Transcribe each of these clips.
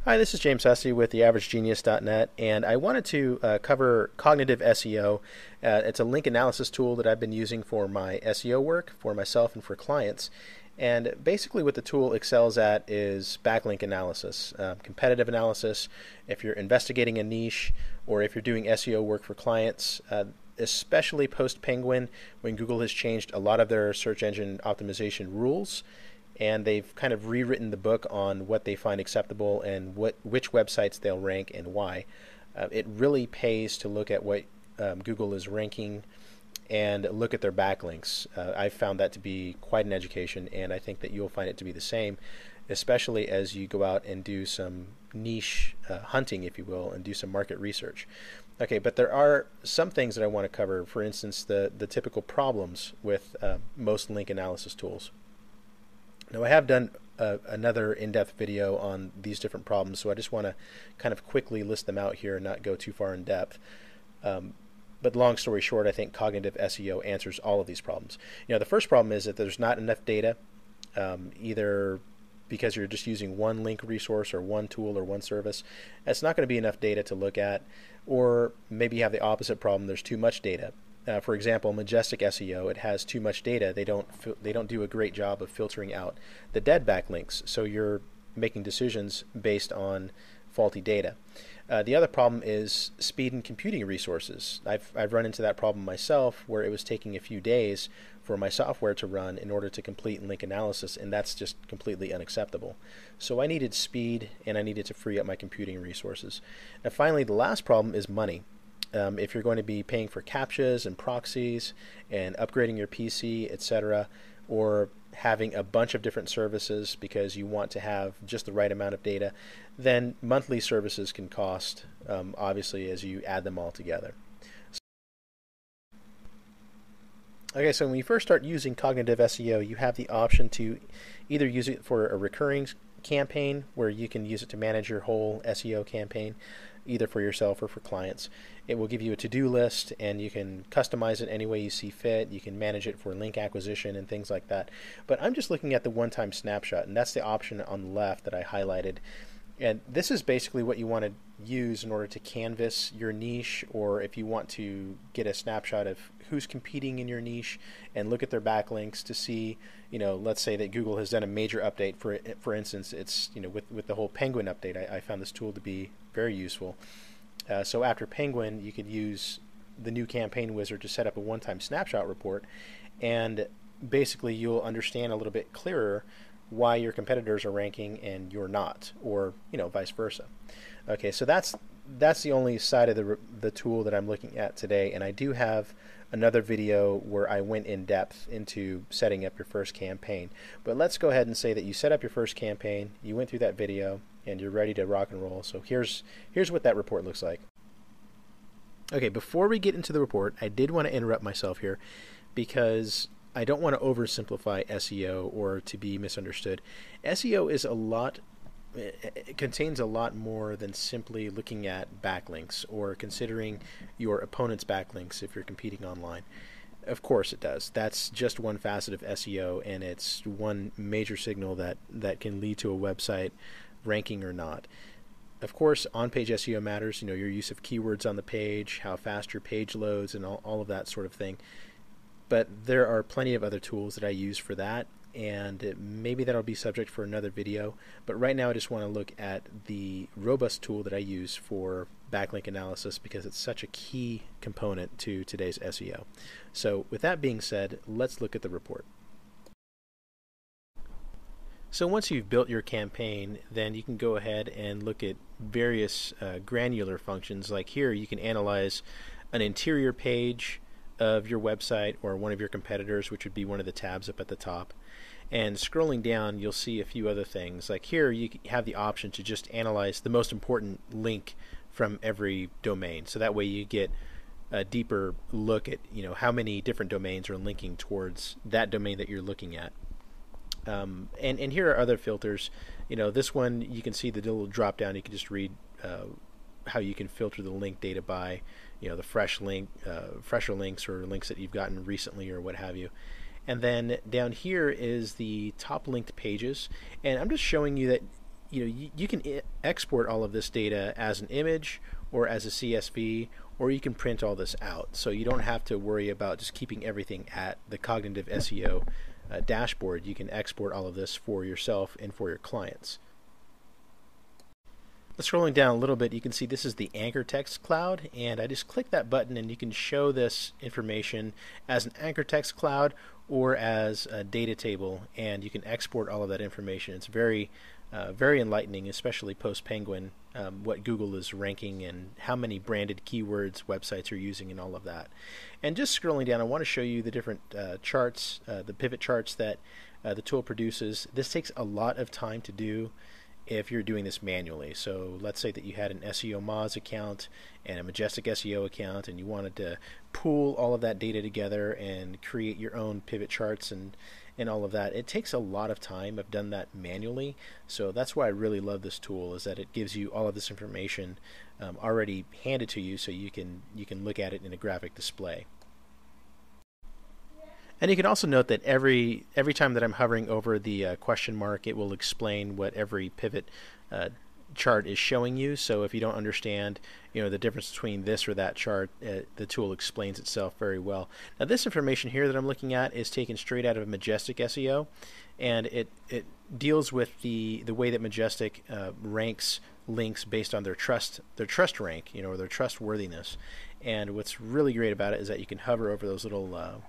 Hi, this is James Hussey with theaveragegenius.net, and I wanted to cover cognitive SEO. It's a link analysis tool that I've been using for my SEO work, for myself and for clients. And basically what the tool excels at is backlink analysis, competitive analysis. If you're investigating a niche or if you're doing SEO work for clients, especially post-Penguin, when Google has changed a lot of their search engine optimization rules, and they've kind of rewritten the book on what they find acceptable and which websites they'll rank and why. It really pays to look at what Google is ranking and look at their backlinks. I've found that to be quite an education, and I think that you'll find it to be the same, especially as you go out and do some niche hunting, if you will, and do some market research. Okay, but there are some things that I want to cover. For instance, the typical problems with most link analysis tools. Now, I have done another in-depth video on these different problems, so I just want to kind of quickly list them out here and not go too far in depth. But long story short, I think cognitive SEO answers all of these problems. The first problem is that there's not enough data, either because you're just using one link resource or one tool or one service. It's not going to be enough data to look at, or maybe you have the opposite problem, there's too much data. For example, Majestic SEO, it has too much data. They don't do a great job of filtering out the dead backlinks, so you're making decisions based on faulty data. The other problem is speed and computing resources. I've run into that problem myself, where it was taking a few days for my software to run in order to complete link analysis, and that's just completely unacceptable. So I needed speed, and I needed to free up my computing resources. And finally, the last problem is money. If you're going to be paying for CAPTCHAs and proxies and upgrading your PC, etc., or having a bunch of different services because you want to have just the right amount of data, then monthly services can cost, obviously, as you add them all together. Okay, so when you first start using cognitive SEO, you have the option to either use it for a recurring campaign, where you can use it to manage your whole SEO campaign, either for yourself or for clients. It will give you a to-do list, and you can customize it any way you see fit. You can manage it for link acquisition and things like that. But I'm just looking at the one-time snapshot, and that's the option on the left that I highlighted. And this is basically what you want to use in order to canvas your niche, or if you want to get a snapshot of who's competing in your niche and look at their backlinks to see, let's say that Google has done a major update. For instance, it's, with the whole Penguin update, I found this tool to be very useful. So after Penguin, you could use the new campaign wizard to set up a one-time snapshot report, and basically you'll understand a little bit clearer why your competitors are ranking and you're not, or vice versa. Okay, so that's the only side of the tool that I'm looking at today, and I do have another video where I went in depth into setting up your first campaign. But let's go ahead and say that you set up your first campaign, you went through that video, and you're ready to rock and roll. So here's what that report looks like. Okay, before we get into the report, I did want to interrupt myself here because I don't want to oversimplify SEO or to be misunderstood. SEO is it contains a lot more than simply looking at backlinks or considering your opponent's backlinks if you're competing online. Of course it does. That's just one facet of SEO, and it's one major signal that can lead to a website ranking or not. Of course, on-page SEO matters, your use of keywords on the page, how fast your page loads, and all of that sort of thing. But there are plenty of other tools that I use for that, and maybe that'll be subject for another video. But right now I just want to look at the robust tool that I use for backlink analysis because it's such a key component to today's SEO. So with that being said, let's look at the report. So once you've built your campaign, then you can go ahead and look at various granular functions. Like here, you can analyze an interior page of your website or one of your competitors, which would be one of the tabs up at the top. And scrolling down, you'll see a few other things. Like here, you have the option to just analyze the most important link from every domain. So that way you get a deeper look at how many different domains are linking towards that domain that you're looking at. And here are other filters. This one, you can see the little drop down. You can just read how you can filter the link data by the fresher links or links that you've gotten recently or what have you. And then down here is the top linked pages, and I'm just showing you that you can export all of this data as an image or as a CSV, or you can print all this out. So you don't have to worry about just keeping everything at the Cognitive SEO dashboard. You can export all of this for yourself and for your clients. Scrolling down a little bit, you can see this is the anchor text cloud, and I just click that button and you can show this information as an anchor text cloud or as a data table, and you can export all of that information. It's very very enlightening, especially post-Penguin, what Google is ranking and how many branded keywords websites are using and all of that. And just scrolling down, I want to show you the different charts, the pivot charts that the tool produces. This takes a lot of time to do if you're doing this manually. So let's say that you had an SEO Moz account and a Majestic SEO account, and you wanted to pool all of that data together and create your own pivot charts and all of that. It takes a lot of time. I've done that manually, so that's why I really love this tool, is that it gives you all of this information already handed to you, so you can look at it in a graphic display. And you can also note that every time that I'm hovering over the question mark, it will explain what every pivot chart is showing you. So if you don't understand, the difference between this or that chart, the tool explains itself very well. Now, this information here that I'm looking at is taken straight out of Majestic SEO, and it deals with the way that Majestic ranks links based on their trust rank, or their trustworthiness. And what's really great about it is that you can hover over those little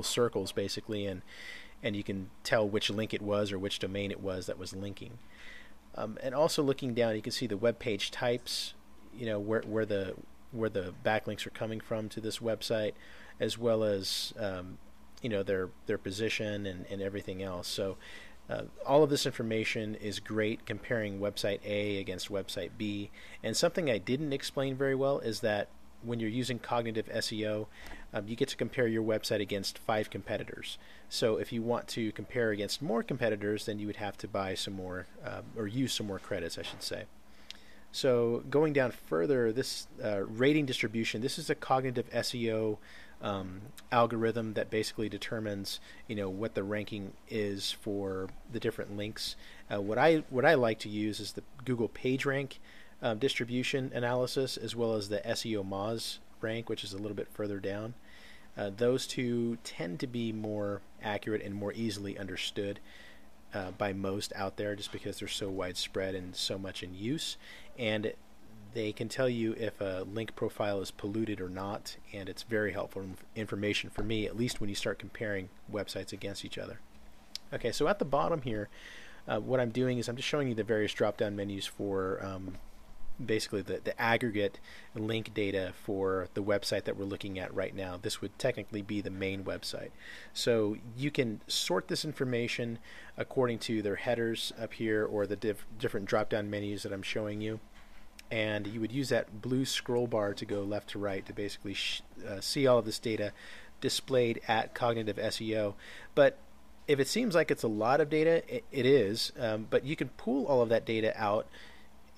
circles basically, and you can tell which link it was or which domain it was that was linking. And also looking down, you can see the web page types, where the backlinks are coming from to this website, as well as their position and everything else. So all of this information is great comparing website A against website B. And something I didn't explain very well is that when you're using Cognitive SEO, you get to compare your website against 5 competitors. So if you want to compare against more competitors, then you would have to buy some more, or use some more credits, I should say. So going down further, this rating distribution, this is a Cognitive SEO algorithm that basically determines, what the ranking is for the different links. What I like to use is the Google PageRank distribution analysis, as well as the SEO Moz rank, which is a little bit further down. Those two tend to be more accurate and more easily understood by most out there, just because they're so widespread and so much in use, and they can tell you if a link profile is polluted or not, and it's very helpful information for me, at least when you start comparing websites against each other. Okay, so at the bottom here, what I'm doing is I'm just showing you the various drop-down menus for basically the aggregate link data for the website that we're looking at right now. This would technically be the main website. So you can sort this information according to their headers up here, or the different drop-down menus that I'm showing you. And you would use that blue scroll bar to go left to right to basically see all of this data displayed at Cognitive SEO. But if it seems like it's a lot of data, it is, but you can pull all of that data out.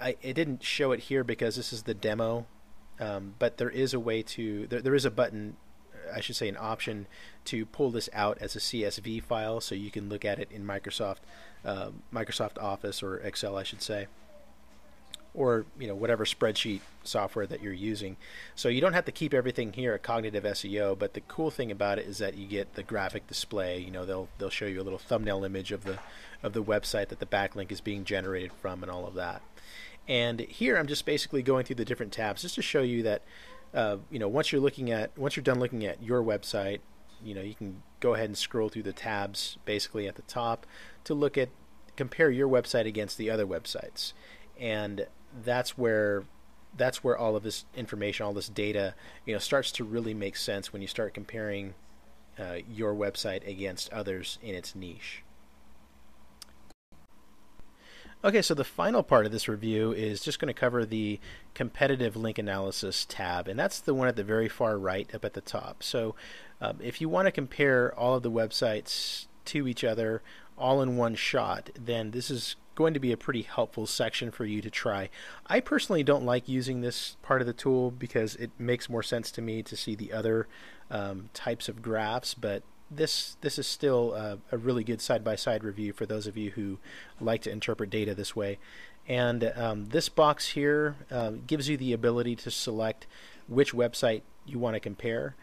It didn't show it here because this is the demo, but there is a way to, there is a button, I should say an option, to pull this out as a CSV file, so you can look at it in Microsoft Office, or Excel I should say, or whatever spreadsheet software that you're using. So you don't have to keep everything here at Cognitive SEO, but the cool thing about it is that you get the graphic display. They'll show you a little thumbnail image of the website that the backlink is being generated from and all of that. And here I'm just basically going through the different tabs just to show you that once you're done looking at your website, you can go ahead and scroll through the tabs basically at the top to compare your website against the other websites. And that's where all of this information, all this data, starts to really make sense when you start comparing your website against others in its niche. Okay, so the final part of this review is just going to cover the competitive link analysis tab, and that's the one at the very far right up at the top. So if you want to compare all of the websites to each other all in one shot, then this is going to be a pretty helpful section for you to try. I personally don't like using this part of the tool because it makes more sense to me to see the other types of graphs, but this is still a really good side-by-side review for those of you who like to interpret data this way. And this box here gives you the ability to select which website you want to compare.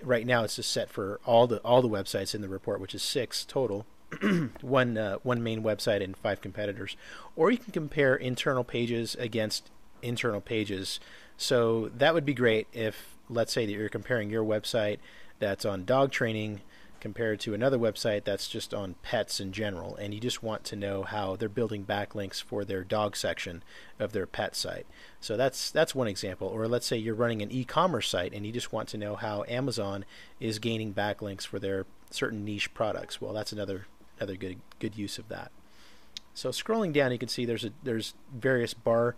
Right now it's just set for all the websites in the report, which is 6 total. one main website and 5 competitors. Or you can compare internal pages against internal pages. So that would be great if, let's say that you're comparing your website that's on dog training compared to another website that's just on pets in general, and you just want to know how they're building backlinks for their dog section of their pet site. So that's one example. Or let's say you're running an e-commerce site and you just want to know how Amazon is gaining backlinks for their certain niche products. Well, that's another good use of that. So scrolling down, you can see there's various bar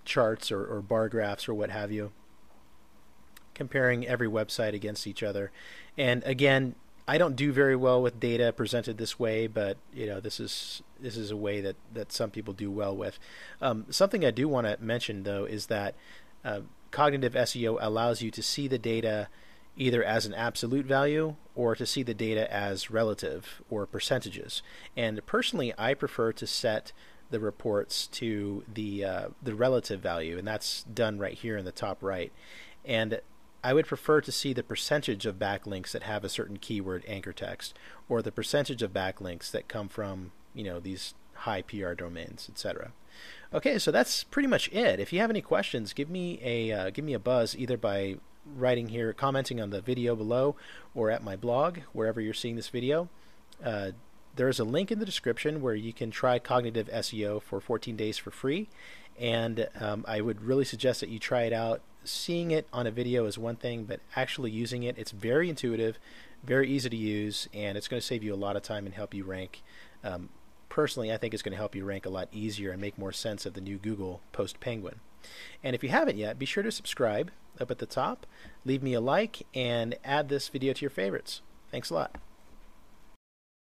charts or bar graphs or what have you, comparing every website against each other. And again, I don't do very well with data presented this way, but this is a way that some people do well with. Something I do want to mention though is that cognitive SEO allows you to see the data either as an absolute value or to see the data as relative or percentages. And personally, I prefer to set the reports to the relative value, and that's done right here in the top right. And I would prefer to see the percentage of backlinks that have a certain keyword anchor text, or the percentage of backlinks that come from these high PR domains, etc. Okay, so that's pretty much it. If you have any questions, give me a buzz either by writing here, commenting on the video below, or at my blog, wherever you're seeing this video. There's a link in the description where you can try cognitive SEO for 14 days for free, and I would really suggest that you try it out. Seeing it on a video is one thing, but actually using it, it's very intuitive, very easy to use, and it's going to save you a lot of time and help you rank. Personally, I think it's going to help you rank a lot easier and make more sense of the new Google post-Penguin. And if you haven't yet, be sure to subscribe up at the top, leave me a like, and add this video to your favorites. Thanks a lot.